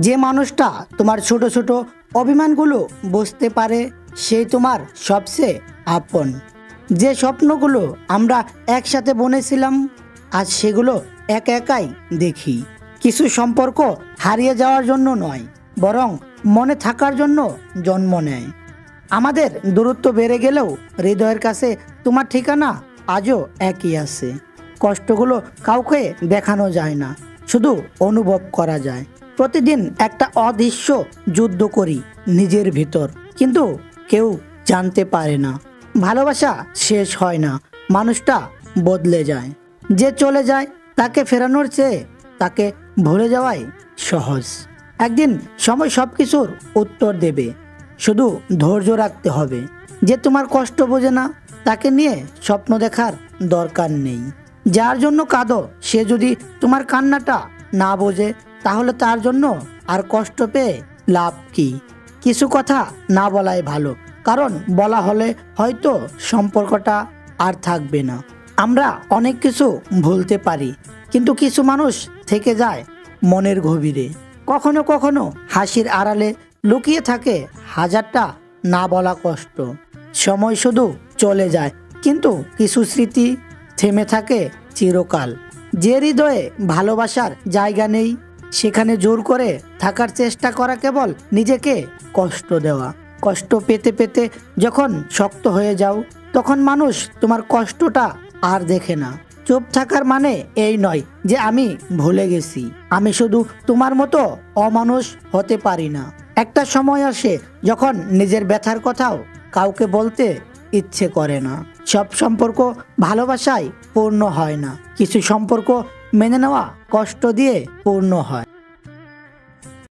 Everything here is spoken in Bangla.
যে মানুষটা তোমার ছোট ছোট অভিমানগুলো বুঝতে পারে সেই তোমার সবচেয়ে আপন। যে স্বপ্নগুলো আমরা একসাথে বনেছিলাম আজ সেগুলো একা একাই দেখি। কিছু সম্পর্ক হারিয়ে যাওয়ার জন্য নয়, বরং মনে থাকার জন্য জন্ম নেয়। আমাদের দূরত্ব বেড়ে গেলেও হৃদয়ের কাছে তোমার ঠিকানা আজও একই আছে। কষ্টগুলো কাউকে দেখানো যায় না, শুধু অনুভব করা যায়। প্রতিদিন একটা অদৃশ্য যুদ্ধ করি নিজের ভিতর, কিন্তু কেউ জানতে পারে না ভালোবাসা শেষ হয় না, মানুষটা বদলে যায়। যে চলে যায় তাকে ফেরানোর চেয়ে তাকে ভুলে যাওয়াই সহজ। একদিন সময় সব কিছুর উত্তর দেবে, শুধু ধৈর্য রাখতে হবে। যে তোমার কষ্ট বোঝে না তাকে নিয়ে স্বপ্ন দেখার দরকার নেই। যার জন্য কাঁদো সে যদি তোমার কান্নাটা না বোঝে তাহলে তার জন্য আর কষ্ট পেয়ে লাভ কি? কিছু কথা না বলাই ভালো, কারণ বলা হলে হয়তো সম্পর্কটা আর থাকবে না। আমরা অনেক কিছু ভুলতে পারি, কিন্তু কিছু মানুষ থেকে যায় মনের গভীরে। কখনো কখনো হাসির আড়ালে লুকিয়ে থাকে হাজারটা না বলা কষ্ট। সময় শুধু চলে যায়, কিন্তু কিছু স্মৃতি থেমে থাকে চিরকাল। যে হৃদয়ে ভালোবাসার জায়গা নেই সেখানে জোর করে থাকার চেষ্টা করা কেবল নিজেকে কষ্ট দেওয়া। কষ্ট পেতে পেতে যখন শক্ত হয়ে যাও তখন মানুষ তোমার কষ্টটা আর দেখে না। চুপ থাকার মানে এই নয় যে আমি ভুলে গেছি, আমি শুধু তোমার মতো অমানুষ হতে পারি না। একটা সময় আসে যখন নিজের ব্যথার কথাও কাউকে বলতে ইচ্ছে করে না। সব সম্পর্ক ভালোবাসায় পূর্ণ হয় না, কিছু সম্পর্ক মেনে নেওয়া কষ্ট দিয়ে পূর্ণ হয়।